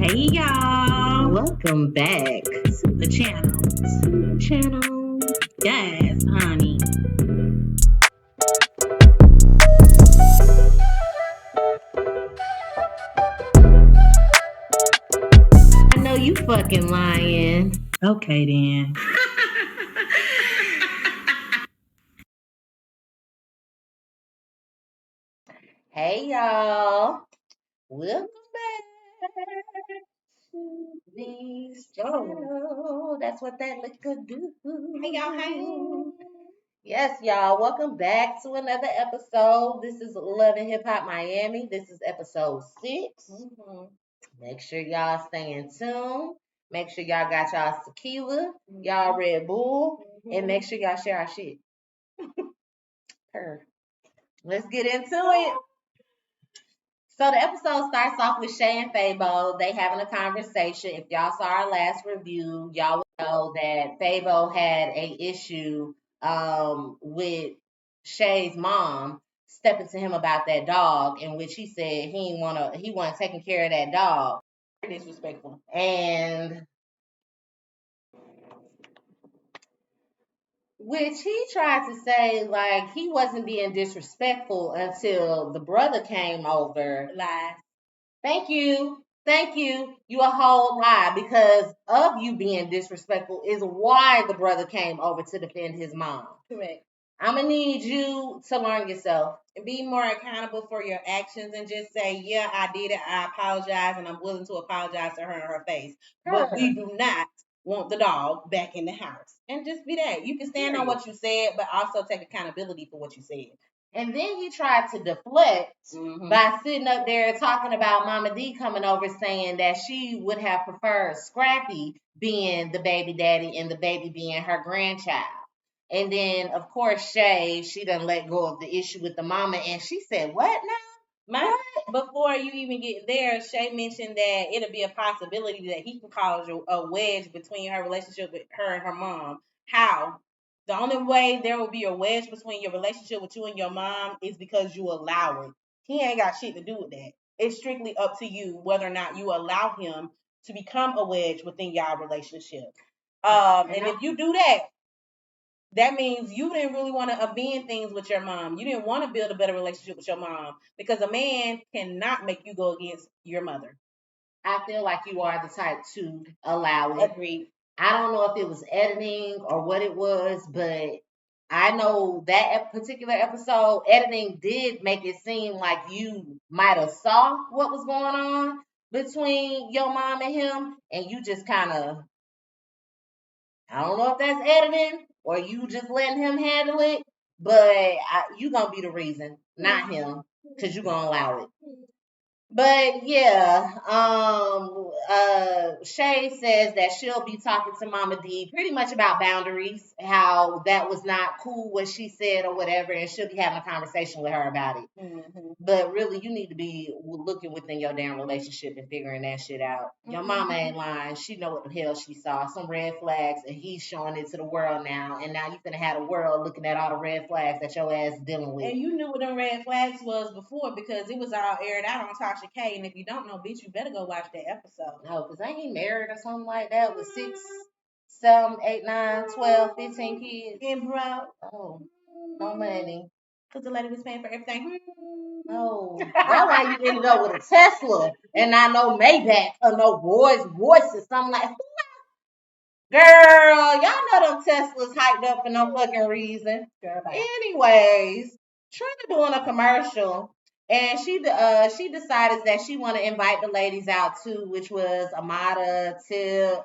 Hey y'all, Welcome back to the channel. Yes, honey. I know you fucking lying. Okay then. Hey y'all, welcome back to the channel. That's what that liquor do. Hey y'all, hey. Yes, y'all, welcome back to another episode. This is Love and Hip Hop Miami. This is episode 6. Make sure y'all stay in tune. Make sure y'all got y'all tequila, y'all Red Bull, and make sure y'all share our shit. Let's get into it. So the episode starts off with Shay and Fabo. They having a conversation. If y'all saw our last review, y'all would know that Fabo had a issue with Shay's mom stepping to him about that dog, in which he said he wasn't taking care of that dog. Disrespectful. And which he tried to say like he wasn't being disrespectful until the brother came over. Lies. Thank you. Thank you. You a whole lie, because of you being disrespectful is why the brother came over to defend his mom. Correct. I'm going to need you to learn yourself. Be more accountable for your actions and just say, yeah, I did it. I apologize, and I'm willing to apologize to her in her face. But we do not want the dog back in the house. And just be that. You can stand on what you said, but also take accountability for what you said. And then he tried to deflect by sitting up there talking about Mama D coming over saying that she would have preferred Scrappy being the baby daddy and the baby being her grandchild. And then, of course, Shay, she done let go of the issue with the mama, and she said, what now? Before you even get there, Shay mentioned that it'll be a possibility that he can cause a wedge between her relationship with her and her mom. How? The only way there will be a wedge between your relationship with you and your mom is because you allow it. He ain't got shit to do with that. It's strictly up to you whether or not you allow him to become a wedge within y'all relationship. And if you do that, that means you didn't really want to amend things with your mom. You didn't want to build a better relationship with your mom, because a man cannot make you go against your mother. I feel like you are the type to allow it. Agreed. I don't know if it was editing or what it was, but I know that particular episode, editing did make it seem like you might have saw what was going on between your mom and him, and you just kind of, I don't know if that's editing or you just letting him handle it, but you gonna be the reason, not him, because you gonna allow it. But yeah, Shay says that she'll be talking to Mama D pretty much about boundaries, how that was not cool what she said or whatever, and she'll be having a conversation with her about it. But really, you need to be looking within your damn relationship and figuring that shit out. Your mama ain't lying. She know what the hell she saw. Some red flags, and he's showing it to the world now. And now you finna have the world looking at all the red flags that your ass dealing with. And you knew what them red flags was before, because it was all aired out on Tasha K. And if you don't know, bitch, you better go watch that episode. No, because ain't he married or something like that with 6, 7, 8, 9, 12, 15 kids? And bro. Oh, no money. Because the lady was paying for everything. No. That's why you ended up with a Tesla and not no Maybach or no Rolls Royce or something like that. Girl, y'all know them Teslas hyped up for no fucking reason. Girl, bye. Anyways, Trina doing a commercial, and she decided that she want to invite the ladies out too, which was Amada, Tip.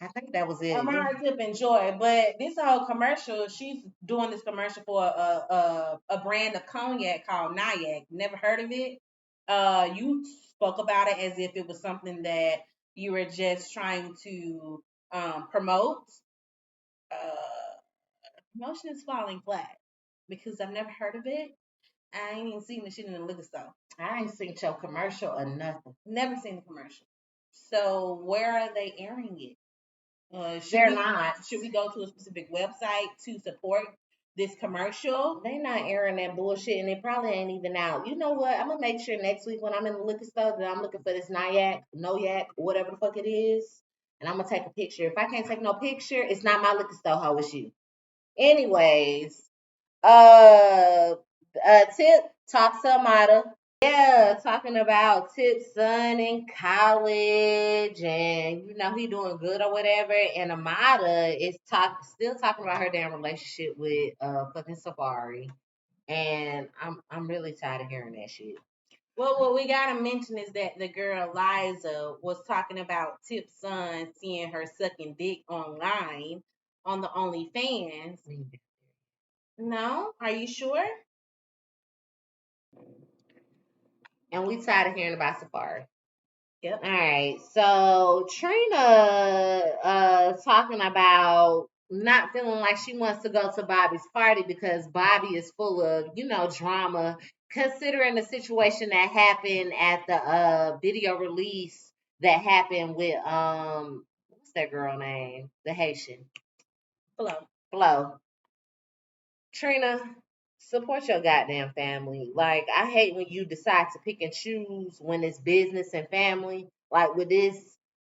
I think that was it. Amara, Tip, and Joy. But this whole commercial, she's doing this commercial for a brand of cognac called Nyack. Never heard of it? You spoke about it as if it was something that you were just trying to promote. Promotion is falling flat because I've never heard of it. I ain't even seen the shit in the liquor store. I ain't seen your commercial or nothing. Never seen the commercial. So where are they airing it? They're not. Should we go to a specific website to support this commercial. They not airing that bullshit, and it probably ain't even out. You know what? I'm gonna make sure next week when I'm in the liquor store that I'm looking for this Noyak, whatever the fuck it is, and I'm gonna take a picture. If I can't take no picture, it's not my liquor store hoe, it's you. Anyways, uh, Tip talks to Amada. Yeah, talking about Tip's son in college, and he doing good or whatever. And Amada is still talking about her damn relationship with fucking Safari. And I'm really tired of hearing that shit. Well, what we gotta mention is that the girl Liza was talking about Tip's son seeing her sucking dick online on the OnlyFans. No, are you sure? And we tired of hearing about Safari. Yep. All right. So Trina talking about not feeling like she wants to go to Bobby's party because Bobby is full of, drama, considering the situation that happened at the video release that happened with what's that girl name? The Haitian. Flo. Trina, support your goddamn family. Like, I hate when you decide to pick and choose when it's business and family. Like with this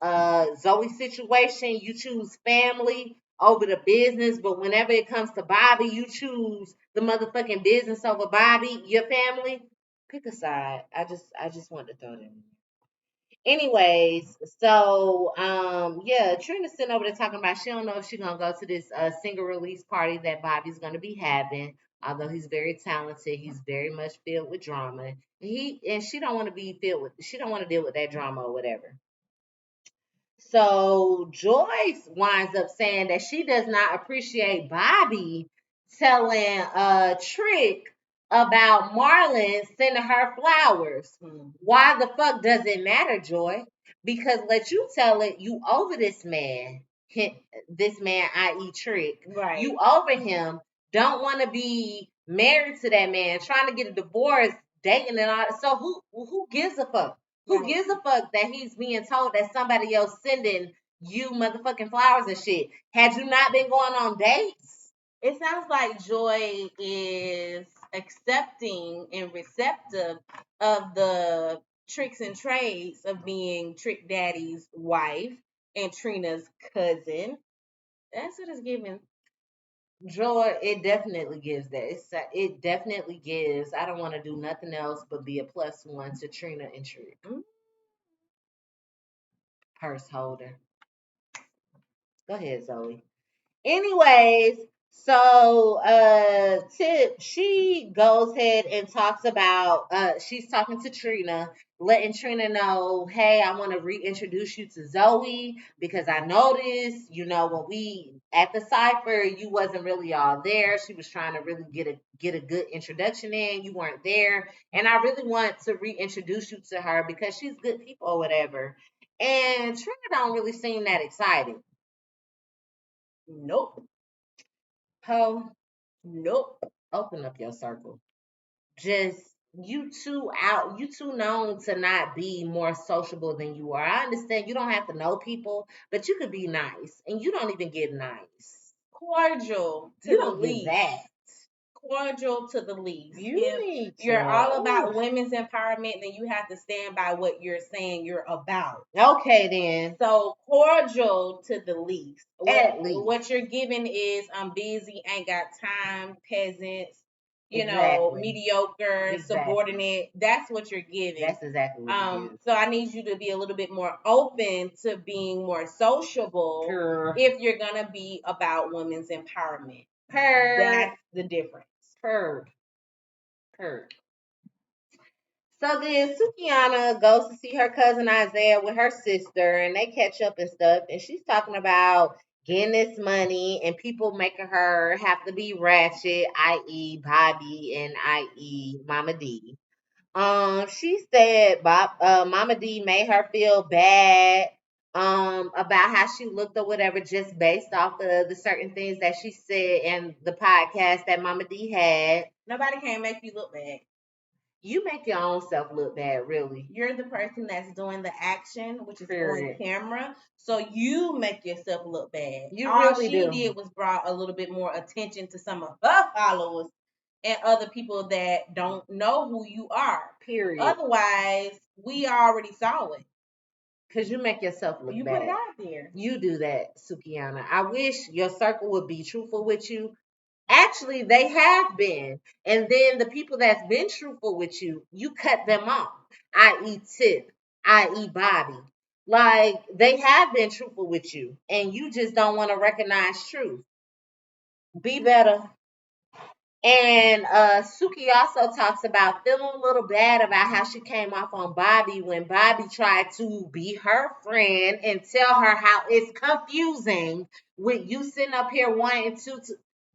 Zoe situation, you choose family over the business, but whenever it comes to Bobby, you choose the motherfucking business over Bobby, your family. Pick a side. I just want to throw that in. Anyways, so yeah, Trina's sitting over there talking about she don't know if she's gonna go to this single release party that Bobby's gonna be having. Although he's very talented, he's very much filled with drama. And she don't want to she don't want to deal with that drama or whatever. So Joyce winds up saying that she does not appreciate Bobby telling Trick about Marlon sending her flowers. Why the fuck does it matter, Joy? Because let you tell it, you over this man. This man, i.e. Trick. Right. You over him. Don't want to be married to that man. Trying to get a divorce, dating and all. So who gives a fuck? Who Right. gives a fuck that he's being told that somebody else sending you motherfucking flowers and shit? Had you not been going on dates? It sounds like Joy is accepting and receptive of the tricks and trades of being Trick Daddy's wife and Trina's cousin. That's what it's giving. Joy, it definitely gives that. It definitely gives. I don't want to do nothing else but be a +1 to Trina and Trick. Purse holder. Go ahead, Zoe. Anyways, so Tip, she goes ahead and talks about she's talking to Trina, letting Trina know, hey, I want to reintroduce you to Zoe because I noticed, when we at the cipher, you wasn't really all there. She was trying to really get a good introduction in. You weren't there. And I really want to reintroduce you to her because she's good people or whatever. And Trina don't really seem that excited. Nope. Ho, Nope. open up your circle. Just you too known to not be more sociable than you are. I understand you don't have to know people, but you could be nice, and you don't even get nice. Cordial to You the don't get least. that. Cordial to the least. You if need you're to. all about women's empowerment, then you have to stand by what you're saying you're about. Okay, then. So cordial to the least. At least. What you're giving is I'm busy, ain't got time, peasants, Exactly. mediocre, Exactly. subordinate. That's what you're giving. That's exactly what it is. So I need you to be a little bit more open to being more sociable if you're gonna be about women's empowerment. That's the difference. Heard. So then Sukiana goes to see her cousin Isaiah with her sister, and they catch up and stuff. And she's talking about getting this money and people making her have to be ratchet, i.e., Bobby and i.e., Mama D. She said Mama D made her feel bad about how she looked or whatever, just based off of the certain things that she said in the podcast that Mama D had. Nobody can make you look bad. You make your own self look bad, really. You're the person that's doing the action, which is on Period. camera. So you make yourself look bad. You All really she do. did was brought a little bit more attention to some of her followers and other people that don't know who you are. Period. Otherwise, we already saw it. Because you make yourself look You bad. put it out there. You do that, Sukiana. I wish your circle would be truthful with you. Actually, they have been. And then the people that's been truthful with you, you cut them off, i.e., Tip, i.e., Bobby. Like, they have been truthful with you, and you just don't want to recognize truth. Be better. And Suki also talks about feeling a little bad about how she came off on Bobby when Bobby tried to be her friend and tell her how it's confusing with you sitting up here wanting to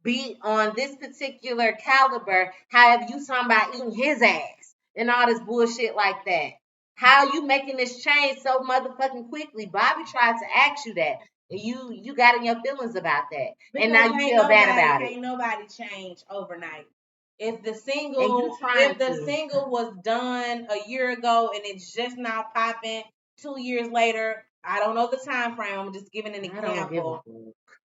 be on this particular caliber. However, you talking about eating his ass and all this bullshit like that. How you making this change so motherfucking quickly? Bobby tried to ask you that. You got in your feelings about that. Because And now you feel bad about it. Can't nobody change overnight. If the And you single trying if the to. single was done a year ago and it's just now popping 2 years later, I don't know the time frame. I'm just giving an I don't give a example. fuck.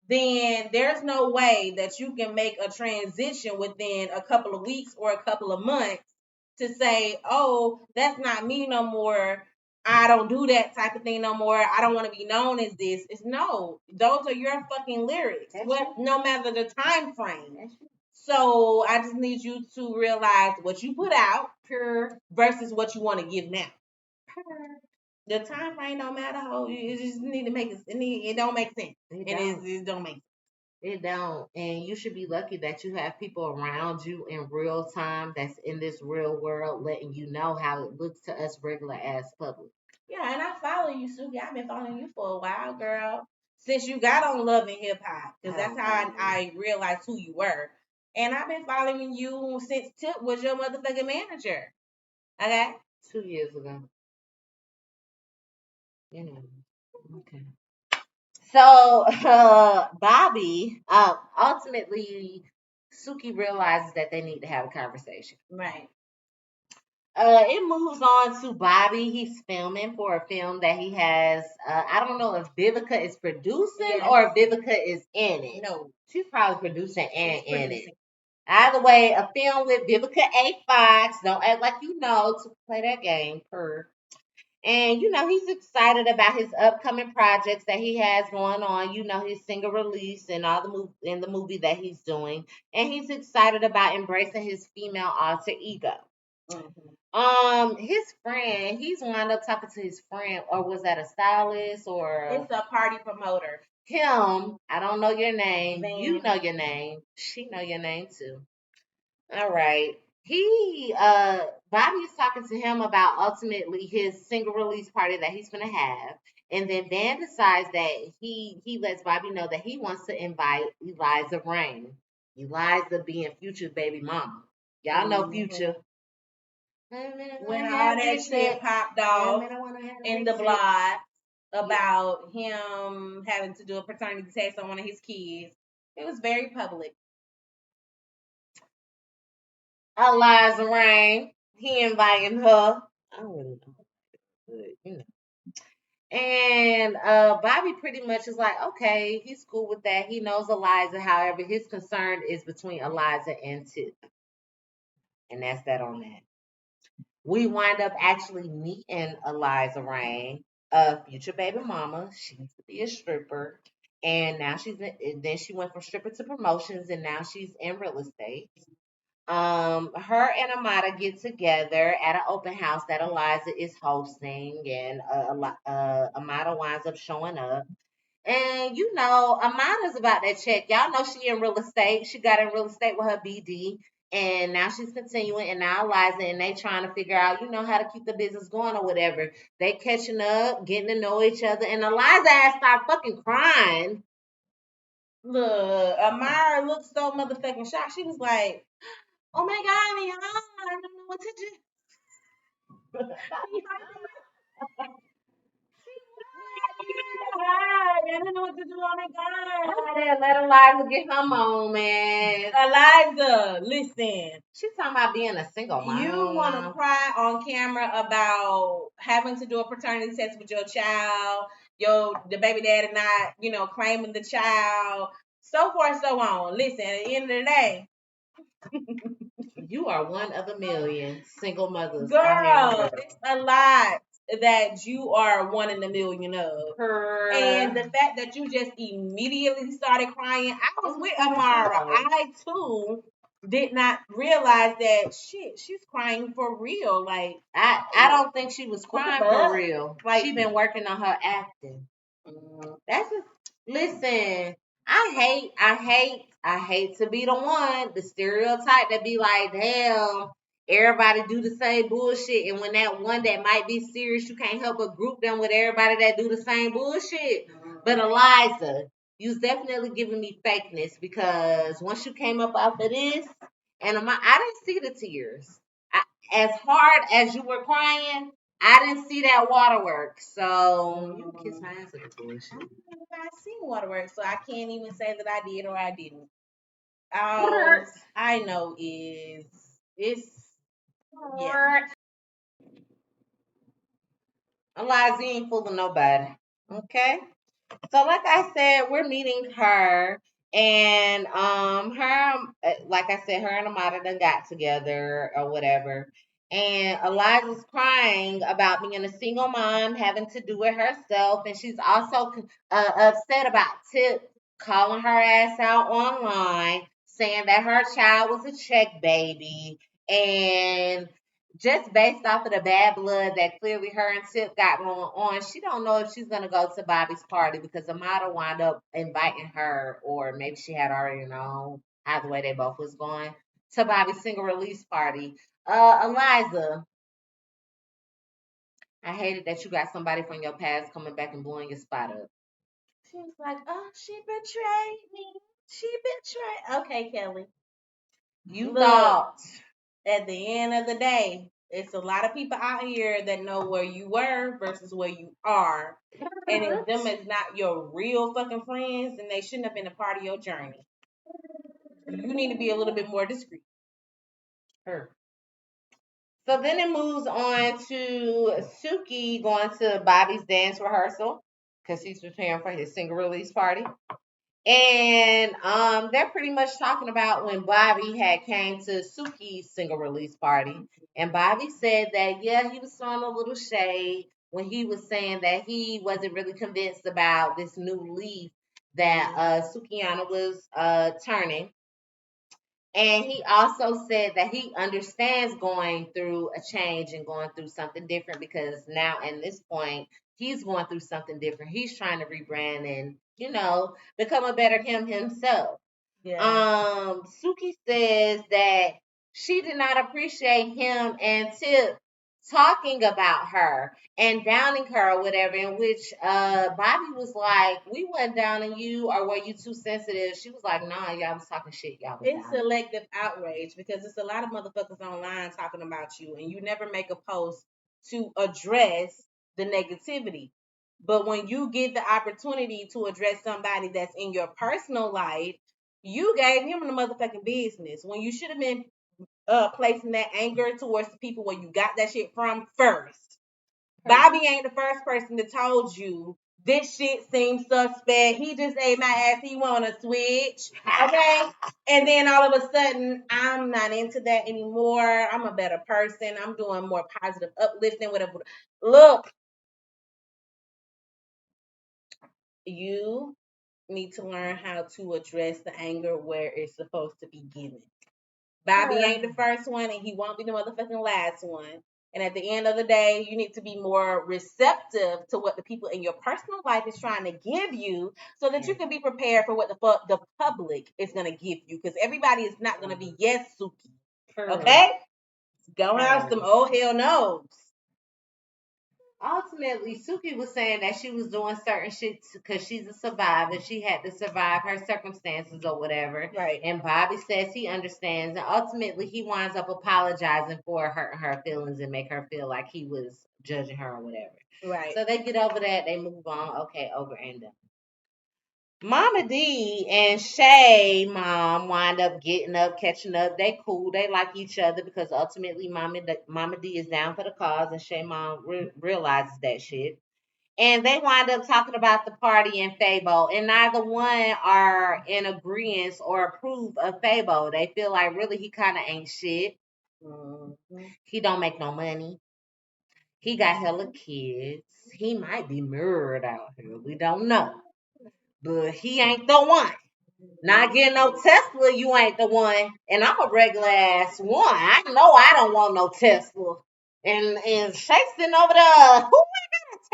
Then there's no way that you can make a transition within a couple of weeks or a couple of months to say, oh, that's not me no more. I don't do that type of thing no more. I don't want to be known as this. It's no, those are your fucking lyrics. No matter the time frame. So I just need you to realize what you put out versus what you want to give now. The time frame don't matter. How you just need to make it. It don't make sense. It don't make sense. It don't. And you should be lucky that you have people around you in real time that's in this real world letting you know how it looks to us regular ass public. Yeah, and I follow you, Suki. I've been following you for a while, girl. Since you got on Love and Hip Hop, because that's how I realized who you were. And I've been following you since Tip was your motherfucking manager. Okay? 2 years ago. You know. Okay. So Bobby, ultimately, Suki realizes that they need to have a conversation. Right. It moves on to Bobby. He's filming for a film that he has. I don't know if Vivica is producing or if Vivica is in it. No. She's probably producing and in it. Either way, a film with Vivica A. Fox. Don't act like you know to play that game. And he's excited about his upcoming projects that he has going on. His single release and all the movie that he's doing, and he's excited about embracing his female alter ego. His friend, he's wound up talking to his friend, or was that a stylist or? It's a party promoter. Him, I don't know your name. Van. You know your name. She know your name too. All right. Bobby is talking to him about ultimately his single release party that he's gonna have. And then Van decides that he lets Bobby know that he wants to invite Eliza Rain. Eliza being Future's baby mama. Y'all know Future. When all that shit popped off in the blog about him having to do a paternity test on one of his kids, it was very public. Eliza Rain, he inviting her. I don't really know. And Bobby pretty much is like, okay, he's cool with that. He knows Eliza. However, his concern is between Eliza and Tip. And that's that on that. We wind up actually meeting Eliza Rain, a future baby mama. She used to be a stripper. And now then she went from stripper to promotions, and now she's in real estate. Her and Amada get together at an open house that Eliza is hosting, and Amada winds up showing up. And Amada's about that check. Y'all know she in real estate. She got in real estate with her BD, and now she's continuing. And now Eliza and they trying to figure out, how to keep the business going or whatever. They catching up, getting to know each other, and Eliza ass start fucking crying. Look, Amara looked so motherfucking shocked. She was like, "Oh my god, I don't know what to do." I don't know what to do. Oh my God. Oh, yeah, let Eliza get her moment. Eliza, listen. She's talking about being a single mom. You want to cry on camera about having to do a paternity test with your child, the baby daddy not, claiming the child, so forth, so on. Listen, at the end of the day, you are one of a million single mothers. girl, it's a lot that you are one in a million of. And the fact that you just immediately started crying, I was with Amara. I too did not realize that she's crying for real. Like I don't think she was crying for real. Like, she been working on her acting. That's just listen. I hate to be the one, the stereotype that be like, damn, everybody do the same bullshit, and when that one that might be serious, you can't help but group them with everybody that do the same bullshit. But Eliza, you's definitely giving me fakeness because once you came up after this, and I didn't see the tears. As hard as you were crying, I didn't see that waterworks. So you kiss my ass with the bullshit. I seen waterworks, so I can't even say that I did or I didn't. All I know is it's yeah. Eliza ain't fooling nobody. Okay. So like I said, we're meeting her and her like I said, her and Amada done got together or whatever. And Eliza's crying about being a single mom, having to do it herself, and she's also upset about Tip calling her ass out online, saying that her child was a check baby, and just based off of the bad blood that clearly her and Tip got going on, she don't know if she's gonna go to Bobby's party because Amada wound up inviting her, or maybe she had already known. Either way, they both was going to Bobby's single release party. Eliza, I hated that you got somebody from your past coming back and blowing your spot up. She was like, "Oh, she betrayed me. She betrayed." Okay, Kelly. You thought at the end of the day, it's a lot of people out here that know where you were versus where you are. And if them is not your real fucking friends, then they shouldn't have been a part of your journey. You need to be a little bit more discreet. her. So then it moves on to Suki going to Bobby's dance rehearsal because he's preparing for his single release party. And they're pretty much talking about when Bobby had came to Suki's single release party. And Bobby said that, yeah, he was throwing a little shade when he was saying that he wasn't really convinced about this new leaf that Sukiana was turning. And he also said that he understands going through a change and going through something different because now, at this point, he's going through something different. He's trying to rebrand and, become a better him himself. Yeah. Suki says that she did not appreciate him and Tip talking about her and downing her or whatever, in which Bobby was like, we wasn't downing you, or were you too sensitive? She was like, nah, y'all was talking shit. Y'all was It's selective outrage because it's a lot of motherfuckers online talking about you and you never make a post to address the negativity. But when you get the opportunity to address somebody that's in your personal life, you gave him the motherfucking business when you should have been placing that anger towards the people where you got that shit from first. Bobby ain't the first person that told you this shit seems suspect. He just ate my ass. He want to switch. Okay. And then all of a sudden, I'm not into that anymore. I'm a better person. I'm doing more positive uplifting, whatever. Look, you need to learn how to address the anger where it's supposed to be given. Bobby ain't the first one, and he won't be the motherfucking last one. And at the end of the day, you need to be more receptive to what the people in your personal life is trying to give you so that you can be prepared for what the fuck the public is going to give you. Because everybody is not going to be yes, Suki. Okay? Go have some oh hell no's. Ultimately, Suki was saying that she was doing certain shit because she's a survivor. She had to survive her circumstances or whatever. Right. And Bobby says he understands. And ultimately, he winds up apologizing for hurting her feelings and make her feel like he was judging her or whatever. Right. So they get over that. They move on. Okay, over and done. Mama D and Shay mom wind up getting up, catching up. They cool. They like each other because ultimately Mama D is down for the cause and Shay mom realizes that shit. And they wind up talking about the party and Fabo, and neither one are in agreement or approve of Fabo. They feel like really he kind of ain't shit. He don't make no money. He got hella kids. He might be married out here. We don't know. But he ain't the one. Not getting no Tesla, you ain't the one. And I'm a regular ass one. I know I don't want no Tesla. And Shay sitting over there. Who ain't got a Tesla?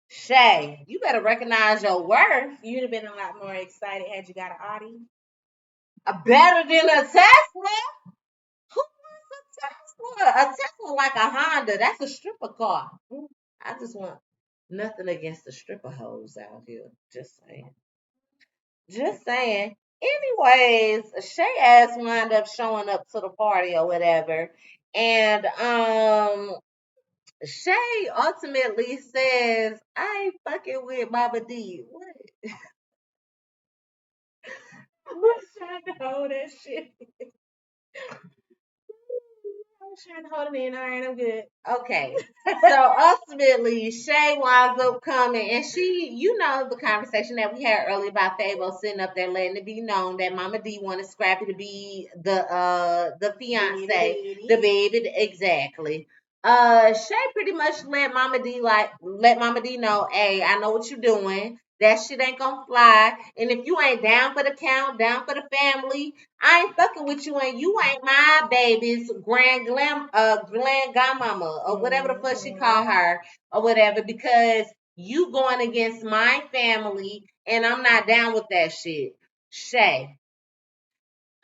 Shay, you better recognize your worth. You'd have been a lot more excited had you got an Audi. Better than a Tesla? Who wants a Tesla? A Tesla like a Honda. That's a stripper car. I just want nothing against the stripper hoes out here. Just saying. Just saying. Anyways, Shay ass wind up showing up to the party or whatever. And Shay ultimately says, I ain't fucking with Mama D. What? I was trying to hold that shit. I was trying to hold it in. All right, I'm good. Okay. So ultimately, Shay winds up coming, and she, you know, the conversation that we had earlier about Fabo sitting up there letting it be known that Mama D wanted Scrappy to be the fiance, the baby, exactly. Shay pretty much let Mama D know, hey, I know what you're doing. That shit ain't gonna fly. And if you ain't down for the count, down for the family, I ain't fucking with you, and you ain't my baby's grand godmama or whatever the fuck she call her or whatever, because you going against my family, and I'm not down with that shit. Shay,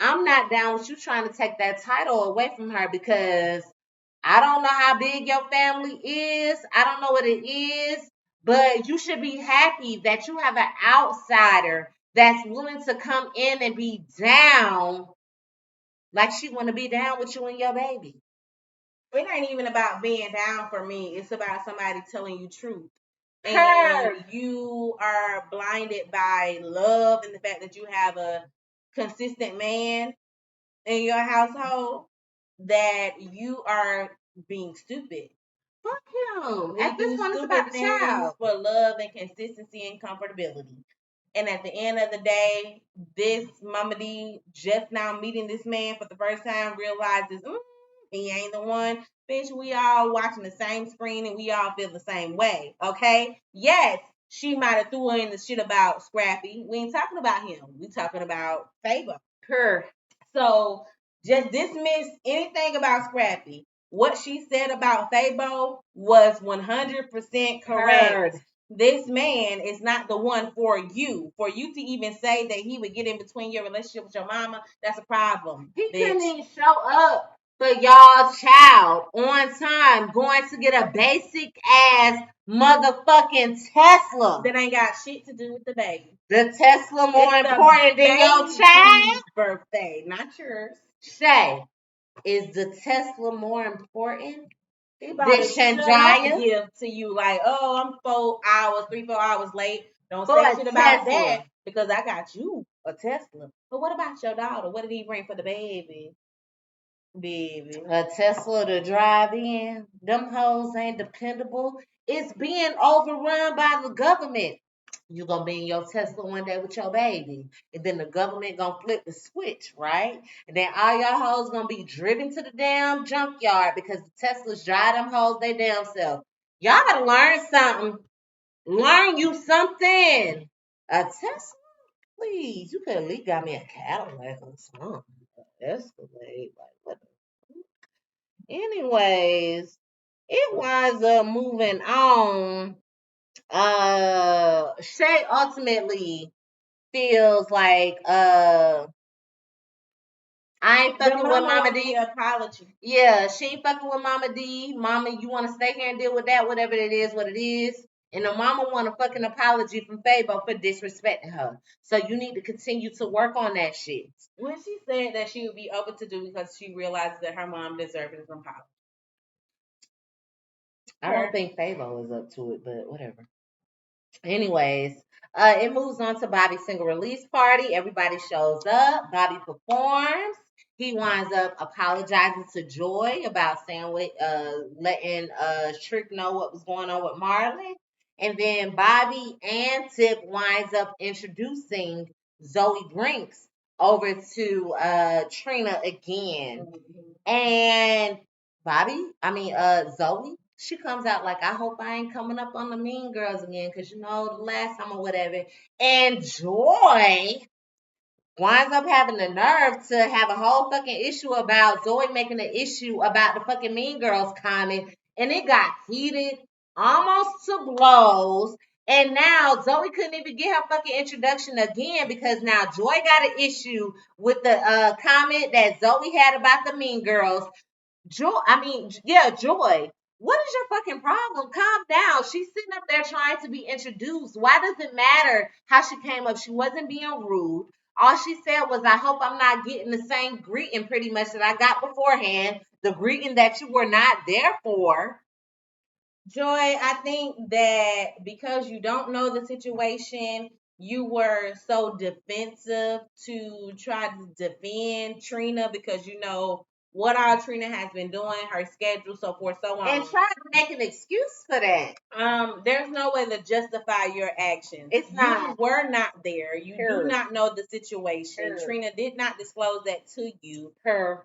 I'm not down with you trying to take that title away from her because I don't know how big your family is. I don't know what it is, but you should be happy that you have an outsider that's willing to come in and be down like she want to be down with you and your baby. It ain't even about being down for me. It's about somebody telling you truth. Her. And you are blinded by love and the fact that you have a consistent man in your household, that you are being stupid. Fuck him. We At this do point, it's stupid about the things child. for love and consistency and comfortability. And at the end of the day, this Mama D just now meeting this man for the first time realizes he ain't the one. Bitch, we all watching the same screen and we all feel the same way. Okay? Yes, she might have threw in the shit about Scrappy. We ain't talking about him. We talking about Fabo. Her. So just dismiss anything about Scrappy. What she said about Fabo was 100% correct. Heard. This man is not the one for you. For you to even say that he would get in between your relationship with your mama, that's a problem. He bitch. couldn't even show up for y'all child on time, going to get a basic ass motherfucking Tesla. That ain't got shit to do with the baby. The Tesla more It's important than your child? Birthday, not yours. Shay, is the Tesla more important He than about to shut up Shanjaya? give to you like, oh, I'm 4 hours late. Don't For say a shit about Tesla. that because I got you a Tesla. But what about your daughter? What did he bring for the baby? Baby. A Tesla to drive in. Them hoes ain't dependable. It's being overrun by the government. You gonna be in your Tesla one day with your baby, and then the government gonna flip the switch, right? And then all y'all hoes gonna be driven to the damn junkyard because the Teslas drive them hoes they damn self. Y'all gotta learn something. Learn you something. A Tesla, please. You could at least got me a Cadillac or something. Escalade, like what? Anyways, it winds up moving on. Shay ultimately feels like I ain't fucking with Mama D. Apology. Yeah, she ain't fucking with Mama D. Mama, you want to stay here and deal with that, whatever it is, what it is. And the mama want a fucking apology from Fabo for disrespecting her. So you need to continue to work on that shit. When she said that she would be open to do because she realizes that her mom deserves an apology. I don't think Fabo is up to it, but whatever. Anyways, it moves on to Bobby's single release party. Everybody shows up. Bobby performs. He winds up apologizing to Joy about saying what, letting Trick know what was going on with Marlon. And then Bobby and Tip winds up introducing Zoe Brinks over to Trina again. And Zoe, she comes out like, I hope I ain't coming up on the Mean Girls again, because you know, the last time or whatever. And Joy winds up having the nerve to have a whole fucking issue about Zoe making an issue about the fucking Mean Girls comment. And it got heated almost to blows. And now Zoe couldn't even get her fucking introduction again because now Joy got an issue with the comment that Zoe had about the Mean Girls. Joy. What is your fucking problem? Calm down. She's sitting up there trying to be introduced. Why does it matter how she came up? She wasn't being rude. All she said was, I hope I'm not getting the same greeting pretty much that I got beforehand. The greeting that you were not there for. Joy, I think that because you don't know the situation, you were so defensive to try to defend Trina because you know what all Trina has been doing, her schedule, so forth, so on. And try to make an excuse for that. There's no way to justify your actions. It's not. You were not there. You Sure. do not know the situation. Sure. Trina did not disclose that to you. Sure.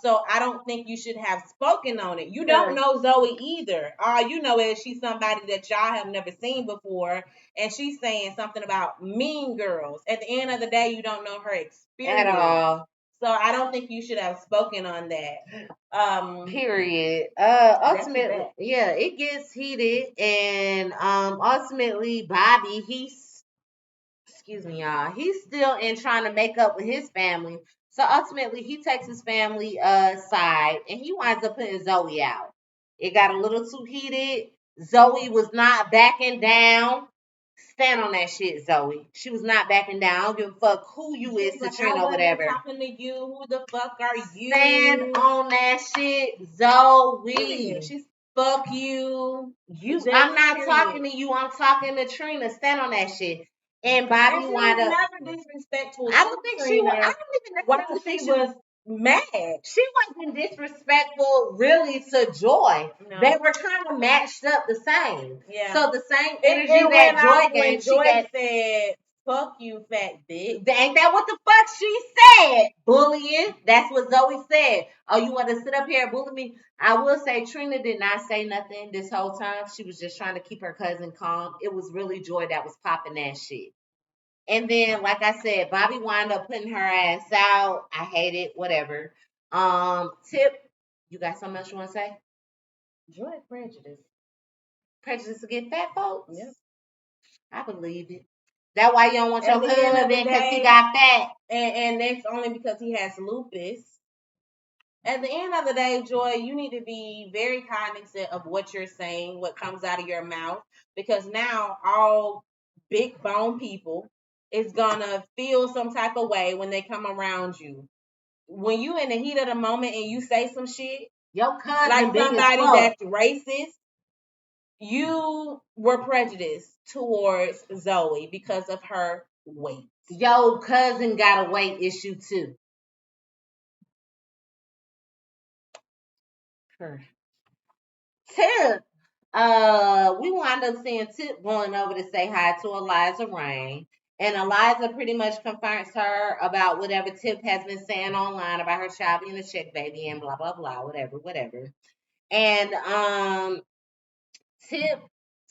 So I don't think you should have spoken on it. You don't know Zoe either. All you know is she's somebody that y'all have never seen before, and she's saying something about Mean Girls. At the end of the day, you don't know her experience At all. So I don't think you should have spoken on that. Period. Ultimately, yeah, it gets heated, and ultimately, Bobby, excuse me, y'all, he's still in trying to make up with his family. So ultimately, he takes his family side, and he winds up putting Zoe out. It got a little too heated. Zoe was not backing down. Stand on that shit, Zoe. She was not backing down. I don't give a fuck who you is, Katrina or whatever. Talking to you. Who the fuck are you? Stand on that shit, Zoe. She's fuck you. I'm not talking to you. I'm talking to Trina. Stand on that shit. And Bobby wound up. Never disrespectful. I don't think she was. I don't even necessarily think she was mad. She wasn't disrespectful really to Joy. No. They were kind of matched up the same. Yeah. So the same energy that Joy gave, Joy said, fuck you, fat bitch. Ain't that what the fuck she said? Bullying. That's what Zoe said. Oh, you want to sit up here and bully me? I will say Trina did not say nothing this whole time. She was just trying to keep her cousin calm. It was really Joy that was popping that shit. And then, like I said, Bobby wound up putting her ass out. I hate it. Whatever. Tip, you got something else you want to say? Joy prejudice. Prejudice against fat folks? Yep. I believe it. That's why you don't want your husband because he got fat. And that's only because he has lupus. At the end of the day, Joy, you need to be very cognizant of what you're saying, what comes out of your mouth, because now all big bone people is gonna feel some type of way when they come around you. When you in the heat of the moment and you say some shit, your cousin like somebody that's racist, you were prejudiced towards Zoe because of her weight. Your cousin got a weight issue too. Tip, we wound up seeing Tip going over to say hi to Eliza Rain. And Eliza pretty much confirms her about whatever Tip has been saying online about her child being a chick baby and blah, blah, blah, whatever. And Tip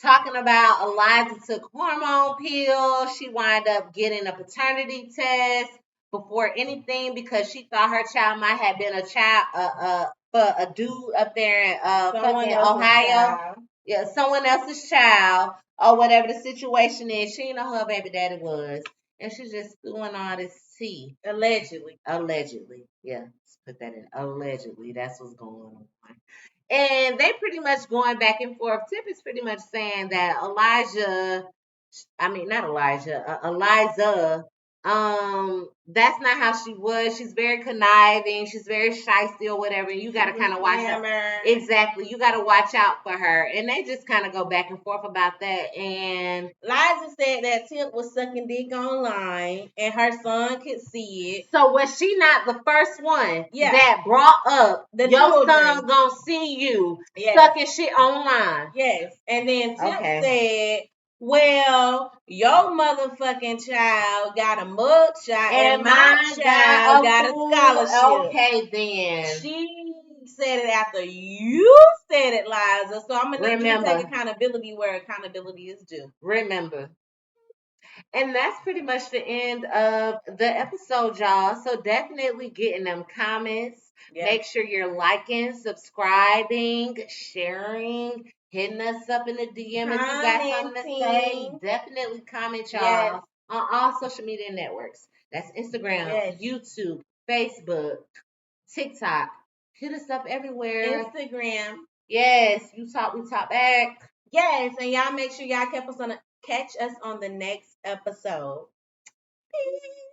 talking about Eliza took hormone pills. She wound up getting a paternity test before anything because she thought her child might have been a child, for a dude up there in fucking Ohio. Child. Yeah, someone else's child or whatever the situation is. She didn't know who her baby daddy was. And she's just doing all this tea. Allegedly. Yeah, let's put that in. Allegedly. That's what's going on. And they pretty much going back and forth. Tip is pretty much saying that Eliza That's not how she was. She's very conniving. She's very shy still, whatever. And you got to kind of watch out. Exactly. You got to watch out for her. And they just kind of go back and forth about that. And Liza said that Tip was sucking dick online and her son could see it. So was she not the first one that brought up your children. Son gonna see you sucking shit online? Yes. And then Tip said, well, your motherfucking child got a mugshot and my child got a scholarship. Okay, then. She said it after you said it, Liza. So I'm going to need you to take accountability where accountability is due. Remember. And that's pretty much the end of the episode, y'all. So definitely get in them comments. Make sure you're liking, subscribing, sharing, hitting us up in the DM if you got something to say. Definitely comment, y'all, on all social media networks. That's Instagram, YouTube, Facebook, TikTok. Hit us up everywhere. Instagram. Yes, you talk, we talk back. Yes, and y'all make sure y'all catch us on the next episode. Peace.